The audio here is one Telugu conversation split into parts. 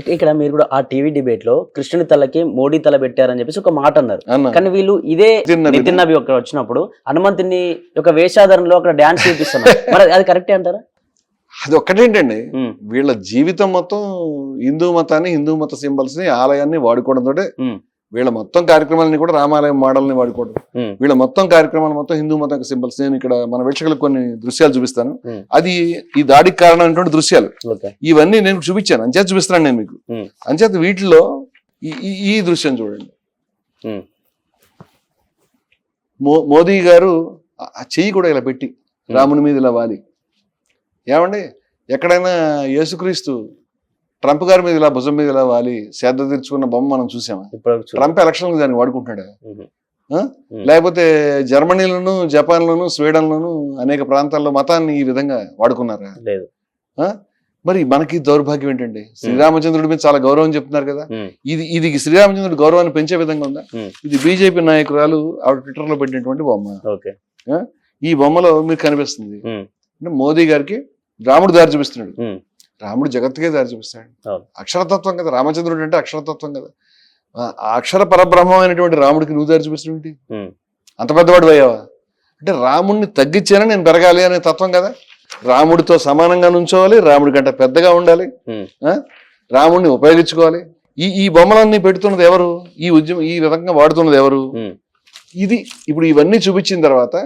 ఇక్కడ మీరు కూడా ఆ టీవీ డిబేట్ లో కృష్ణుని తలకి మోడీ తల పెట్టారని చెప్పేసి ఒక మాట అన్నారు. అన్నా. కానీ వీళ్ళు ఇదే నితిన్ నబి ఒక వచ్చినప్పుడు హనుమంతుని యొక్క వేషాధారణలో అక్కడ డాన్స్ చూపిస్తున్నారు. మరి అది కరెక్టే అంటారా? అది ఒక్కటేంటండి, వీళ్ళ జీవితం మొత్తం హిందూ మతాన్ని, హిందూ మత సింబల్స్ ని, ఆలయాన్ని వాడుకోవడంతో వీళ్ళ మొత్తం కార్యక్రమాలని కూడా రామాలయం మోడల్ని వాడుకోవడం, వీళ్ళ మొత్తం కార్యక్రమాలు మొత్తం హిందూ మతం సింబల్స్. నేను ఇక్కడ మన వీక్షకులకు కొన్ని దృశ్యాలు చూపిస్తాను. అది ఈ దాడికి కారణమైనటువంటి దృశ్యాలు. ఇవన్నీ నేను చూపించాను, అంచేత చూపిస్తున్నాను నేను మీకు. అంచేత వీటిలో ఈ దృశ్యం చూడండి. మోదీ గారు ఆ చెయ్యి కూడా ఇలా పెట్టి రాముని మీద ఇలా వాలి. ఏమండి, ఎక్కడైనా యేసుక్రీస్తు ట్రంప్ గారి మీద ఇలా భుజం మీద ఇలా వాలి శ్రద్ధ తీర్చుకున్న బొమ్మ మనం చూసామా? ట్రంప్ ఎలక్షన్ దాన్ని వాడుకుంటున్నాడు. లేకపోతే జర్మనీలోను, జపాన్లోను, స్వీడన్లోను అనేక ప్రాంతాల్లో మతాన్ని ఈ విధంగా వాడుకున్నారా? లేదు. మరి మనకి దౌర్భాగ్యం ఏంటండి? శ్రీరామచంద్రుడి మీద చాలా గౌరవం చెప్తున్నారు కదా, ఇది శ్రీరామచంద్రుడి గౌరవాన్ని పెంచే విధంగా ఉందా? ఇది బీజేపీ నాయకురాలు ఆవిడ ట్విట్టర్ లో పెట్టినటువంటి బొమ్మ. ఈ బొమ్మలో మీకు కనిపిస్తుంది మోదీ గారికి రాముడు దారి చూపిస్తున్నాడు. రాముడు జగత్తుకే దారి చూపిస్తాడు. అక్షరతత్వం కదా, రామచంద్రుడు అంటే అక్షరతత్వం కదా. అక్షర పరబ్రహ్మం అయినటువంటి రాముడికి నువ్వు దారి చూపిస్తున్నాడు. అంత పెద్దవాడు అయ్యావా అంటే రాముడిని తగ్గించానని నేను పెరగాలి అనే తత్వం కదా. రాముడితో సమానంగా నుంచోవాలి, రాముడి కంటే పెద్దగా ఉండాలి, రాముడిని ఉపయోగించుకోవాలి. ఈ బొమ్మలన్నీ పెడుతున్నది ఎవరు? ఈ ఉద్యమం ఈ విధంగా వాడుతున్నది ఎవరు? ఇది ఇప్పుడు ఇవన్నీ చూపించిన తర్వాత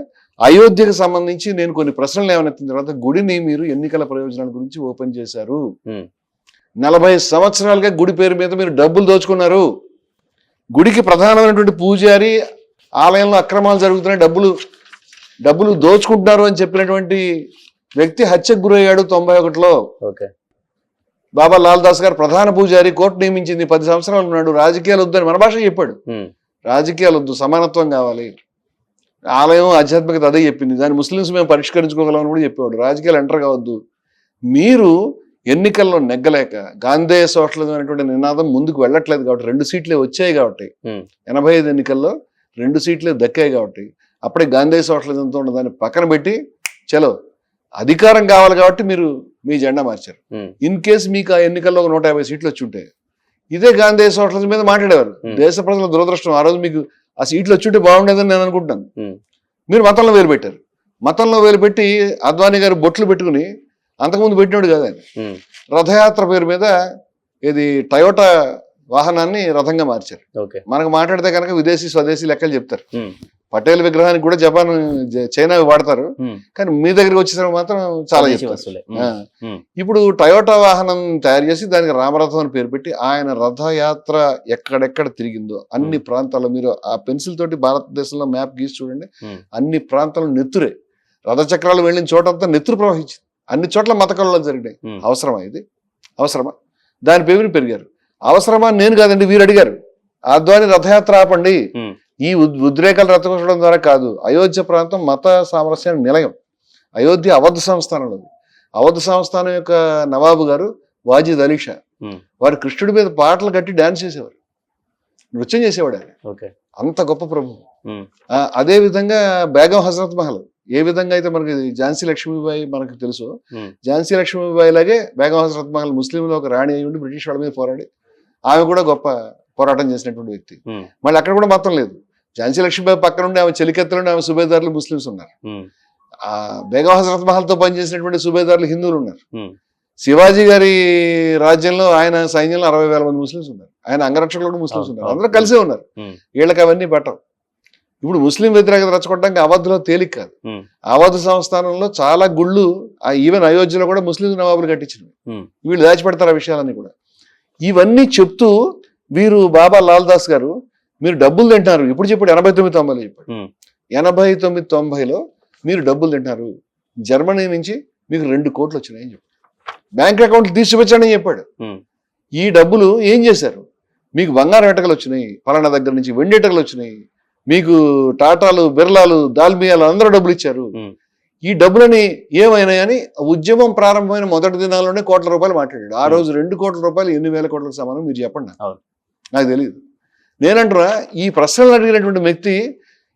అయోధ్యకు సంబంధించి నేను కొన్ని ప్రశ్నలు ఏమనెత్తిన తర్వాత, గుడిని మీరు ఎన్నికల ప్రయోజనాల గురించి ఓపెన్ చేశారు. 40 సంవత్సరాలుగా గుడి పేరు మీద మీరు డబ్బులు దోచుకున్నారు. గుడికి ప్రధానమైనటువంటి పూజారి ఆలయంలో అక్రమాలు జరుగుతున్నాయి, డబ్బులు దోచుకుంటున్నారు అని చెప్పినటువంటి వ్యక్తి హత్యకు గురయ్యాడు 91లో. బాబా లాల్ దాస్ గారు ప్రధాన పూజారి, కోర్టు నియమించింది, 10 సంవత్సరాలు ఉన్నాడు. రాజకీయాలు వద్దని మన భాష చెప్పాడు. రాజకీయాలు వద్దు, సమానత్వం కావాలి. ఆలయం ఆధ్యాత్మికత అదే చెప్పింది, దాన్ని ముస్లింస్ మేము పరిష్కరించుకోగలమని కూడా చెప్పేవాడు. రాజకీయాలు ఎంటర్ కావద్దు. మీరు ఎన్నికల్లో నెగ్గలేక గాంధీ సోషలిజం అనేటువంటి నినాదం ముందుకు వెళ్ళట్లేదు కాబట్టి 2 సీట్లే వచ్చాయి కాబట్టి, 85 ఎన్నికల్లో 2 సీట్లే దక్కాయి కాబట్టి, అప్పుడే గాంధీ సోషలిజంతో ఉన్న దాన్ని పక్కన పెట్టి చలో అధికారం కావాలి కాబట్టి మీరు మీ జెండా మార్చారు. ఇన్ కేసు మీకు ఆ ఎన్నికల్లో 150 సీట్లు వచ్చి ఉంటాయి, ఇదే గాంధీ సోషలిజం మీద మాట్లాడేవారు. దేశ ప్రజల దురదృష్టం, ఆ రోజు మీకు ఆ సీట్లు వచ్చుంటే బాగుండేదని నేను అనుకుంటున్నాను. మీరు మతంలో వేలు పెట్టారు. మతంలో వేలు పెట్టి అద్వానీ గారు బొట్లు పెట్టుకుని అంతకుముందు పెట్టినాడు కదా ఆయన. రథయాత్ర పేరు మీద ఇది టయోటా వాహనాన్ని రథంగా మార్చారు. మనకు మాట్లాడితే కనుక విదేశీ స్వదేశీ లెక్కలు చెప్తారు. పటేల్ విగ్రహానికి కూడా జపాన్, చైనా వాడతారు, కానీ మీ దగ్గరికి వచ్చేసరికి మాత్రం చాలా చెప్తారు. ఇప్పుడు టయోటా వాహనం తయారు చేసి దానికి రామరథం అని పేరు పెట్టి ఆయన రథయాత్ర ఎక్కడెక్కడ తిరిగిందో అన్ని ప్రాంతాల్లో, మీరు ఆ పెన్సిల్ తోటి భారతదేశంలో మ్యాప్ గీసి చూడండి, అన్ని ప్రాంతాల్లో నెత్తురే. రథచక్రాలు వెళ్ళిన చోటంతా నెత్తురు ప్రవహించింది. అన్ని చోట్ల మత కళలు జరిగినాయి. అవసరమా ఇది? అవసరమా? దాని పేరుని పెరిగారు. అవసరమా? నేను కాదండి, వీరు అడిగారు. ఆద్వాని రథయాత్ర ఆపండి, ఈ ఉద్రేకాలు రచ్చగొట్టడం ద్వారా కాదు. అయోధ్య ప్రాంతం మత సామరస్యానికి నిలయం. అయోధ్య అవధ్ సంస్థానంలో, అవధ్ సంస్థానం యొక్క నవాబు గారు వాజిద్ అలీ షా, వారు కృష్ణుడి మీద పాటలు కట్టి డాన్స్ చేసేవారు, నృత్యం చేసేవాడు ఆయన. అంత గొప్ప ప్రభు. అదే విధంగా బేగం హజరత్ మహల్, ఏ విధంగా అయితే మనకి ఝాన్సీ లక్ష్మీబాయి మనకు తెలుసు, ఝాన్సీ లక్ష్మీబాయి లాగే బేగం హజరత్ మహల్ ముస్లింలో ఒక రాణి అయి ఉండి బ్రిటిష్ వాళ్ళ మీద పోరాడి ఆమె కూడా గొప్ప పోరాటం చేసినటువంటి వ్యక్తి. మళ్ళీ అక్కడ కూడా మతం లేదు. ఝాన్సీ లక్ష్మీబాయి పక్కన ఉండి ఆమె చెలికెత్తలు, ఆమె సుబేదారులు ముస్లింస్ ఉన్నారు. ఆ బేగం హజరత్ మహల్ తో పనిచేసినటువంటి సుబేదారులు హిందువులు ఉన్నారు. శివాజీ గారి రాజ్యంలో ఆయన సైన్యంలో 60,000 మంది ముస్లింస్ ఉన్నారు. ఆయన అంగరక్షకులు కూడా ముస్లింస్ ఉన్నారు. అందరూ కలిసే ఉన్నారు. వీళ్ళకి అవన్నీ పట్టవు. ఇప్పుడు ముస్లిం వ్యతిరేకత రచ్చగొట్టడానికి అవధ్లో తేలిక కాదు. అవధ్ సంస్థానంలో చాలా గుళ్ళు, ఈవెన్ అయోధ్యలో కూడా ముస్లిం నవాబులు కట్టించినవి. వీళ్ళు దాచిపెడతారు ఆ విషయాలన్నీ కూడా. ఇవన్నీ చెప్తూ వీరు బాబా లాల్ దాస్ గారు మీరు డబ్బులు తింటున్నారు. ఇప్పుడు చెప్పాడు 89-90 చెప్పాడు. 89-90లో మీరు డబ్బులు తింటున్నారు. జర్మనీ నుంచి మీకు 2 కోట్లు వచ్చినాయని చెప్పాడు. బ్యాంక్ అకౌంట్లు తీసి చూపించండి చెప్పాడు. ఈ డబ్బులు ఏం చేశారు? మీకు బంగారం ఎటకలు వచ్చినాయి, పలానా దగ్గర నుంచి వెండి ఎటకలు వచ్చినాయి, మీకు టాటాలు, బిర్లాలు, దాల్మియాలు అందరూ డబ్బులు ఇచ్చారు. ఈ డబ్బులని ఏమైనాయని ఉద్యమం ప్రారంభమైన మొదటి దినాల్లోనే కోట్ల రూపాయలు మాట్లాడాడు. ఆ రోజు 2 కోట్ల రూపాయలు ఎన్ని వేల కోట్లకు సమానం మీరు చెప్పండి, నాకు తెలియదు. నేనంటున్నా, ఈ ప్రశ్నలు అడిగినటువంటి వ్యక్తి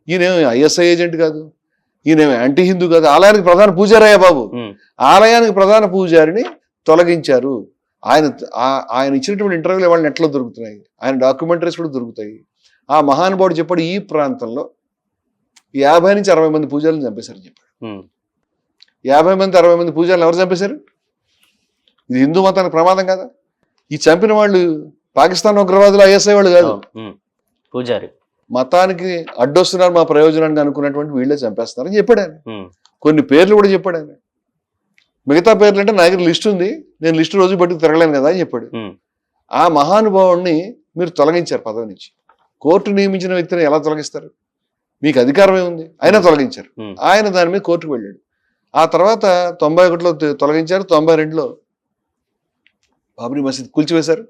ఈయనేమో ఐఎస్ఐ ఏజెంట్ కాదు, ఈయనేమో యాంటీ హిందూ కాదు, ఆలయానికి ప్రధాన పూజారయ్యా బాబు. ఆలయానికి ప్రధాన పూజారిని తొలగించారు. ఆయన ఇచ్చినటువంటి ఇంటర్వ్యూలు వాళ్ళ నెట్లో దొరుకుతున్నాయి, ఆయన డాక్యుమెంటరీస్ కూడా దొరుకుతాయి. ఆ మహానుభావుడు చెప్పాడు ఈ ప్రాంతంలో 50 నుంచి 60 మంది పూజారులను చంపేశారని చెప్పాడు. 50 మంది 60 మంది పూజారులు ఎవరు చంపేశారు? ఇది హిందూ మతానికి ప్రమాదం కదా. ఈ చంపిన వాళ్ళు పాకిస్తాన్ ఉగ్రవాదులు ఐఎస్ఐ వాళ్ళు కాదు, పూజారి. మతానికి అడ్డొస్తున్నారు మా ప్రయోజనానికి అనుకున్నటువంటి వీళ్ళే చంపేస్తున్నారని చెప్పాడు ఆయన. కొన్ని పేర్లు కూడా చెప్పాడు ఆయన. మిగతా పేర్లు అంటే నా దగ్గర లిస్ట్ ఉంది, నేను లిస్ట్ రోజు బట్టి తిరగలేను కదా అని చెప్పాడు. ఆ మహానుభావుడిని మీరు తొలగించారు పదవి నుంచి. కోర్టు నియమించిన వ్యక్తిని ఎలా తొలగిస్తారు? మీకు అధికారమే ఉంది, అయినా తొలగించారు. ఆయన దాని మీద కోర్టుకు వెళ్ళాడు. ఆ తర్వాత 91లో తొలగించారు, 92లో బాబ్రీ మసీద్ కూల్చివేశారు.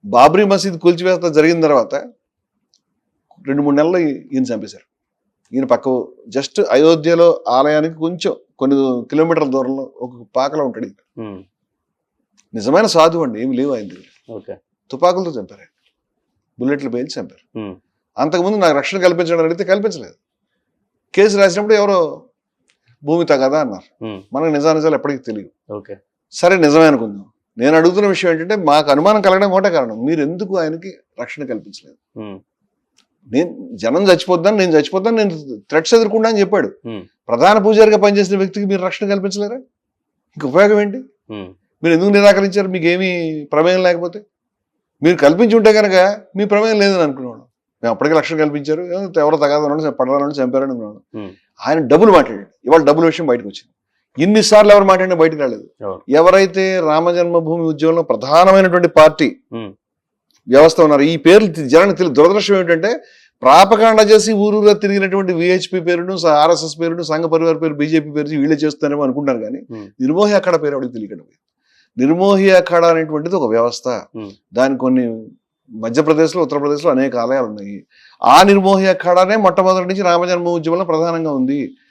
బాబ్రీ మసీద్ కూల్చివేత జరిగిన తర్వాత 2-3 నెలలు ఈయన చంపేశారు. ఈయన పక్క జస్ట్ అయోధ్యలో ఆలయానికి కొంచెం కొన్ని కిలోమీటర్ల దూరంలో ఒక పాకలో ఉంటాడు. నిజమైన సాధువు అండి, ఏమి లేవు ఆయన దగ్గర. తుపాకులతో చంపారు, బుల్లెట్లు పేల్చి చంపారు. అంతకుముందు నాకు రక్షణ కల్పించడం అడిగితే కల్పించలేదు. కేసు రాసినప్పుడు ఎవరో భూమి తగదా అన్నారు. మనకు నిజానిజాలు ఎప్పటికీ తెలియదు. సరే నిజమే అనుకుందాం. నేను అడుగుతున్న విషయం ఏంటంటే మాకు అనుమానం కలగడం ఒకటే కారణం, మీరు ఎందుకు ఆయనకి రక్షణ కల్పించలేదు? నేను జనం చచ్చిపోద్దాను, నేను చచ్చిపోతాను, నేను థ్రెట్స్ ఎదుర్కొంటా అని చెప్పాడు. ప్రధాన పూజారిగా పనిచేసిన వ్యక్తికి మీరు రక్షణ కల్పించలేరా? ఇంక ఉపయోగం ఏంటి? మీరు ఎందుకు నిరాకరించారు? మీకు ఏమీ ప్రమేయం లేకపోతే. మీరు కల్పించి ఉంటే కనుక మీ ప్రమేయం లేదని అనుకునేవాడు. మేము అప్పటికే రక్షణ కల్పించారు, ఎవరో తగాదన్నాడు, పడవాలని చంపారని అనుకున్నాడు. ఆయన డబ్బులు మాట్లాడాడు. ఇవాళ డబ్బుల విషయం బయటకు వచ్చింది. ఇన్నిసార్లు ఎవరు మాట్లాడినా బయటకు రాలేదు. ఎవరైతే రామజన్మభూమి ఉద్యమంలో ప్రధానమైనటువంటి పార్టీ వ్యవస్థ ఉన్నారు, ఈ పేర్లు జనానికి తెలియదు. దురదృష్టం ఏమిటంటే ప్రాపకాండ చేసి ఊరూరుగా తిరిగినటువంటి విహెచ్పి పేరును, ఆర్ఎస్ఎస్ పేరును, సంఘ పరివార పేరు, బీజేపీ పేరు వీళ్ళే చేస్తున్నారేమో అనుకుంటారు. కానీ నిర్మోహి అఖాడా పేరు ఎవరికి తెలియడం. నిర్మోహి అఖాడా అనేటువంటిది ఒక వ్యవస్థ. దాని కొన్ని మధ్యప్రదేశ్లో, ఉత్తరప్రదేశ్లో అనేక ఆలయాలు ఉన్నాయి. ఆ నిర్మోహి అఖాడానే మొట్టమొదటి నుంచి రామజన్మ ఉద్యమంలో ప్రధానంగా ఉంది.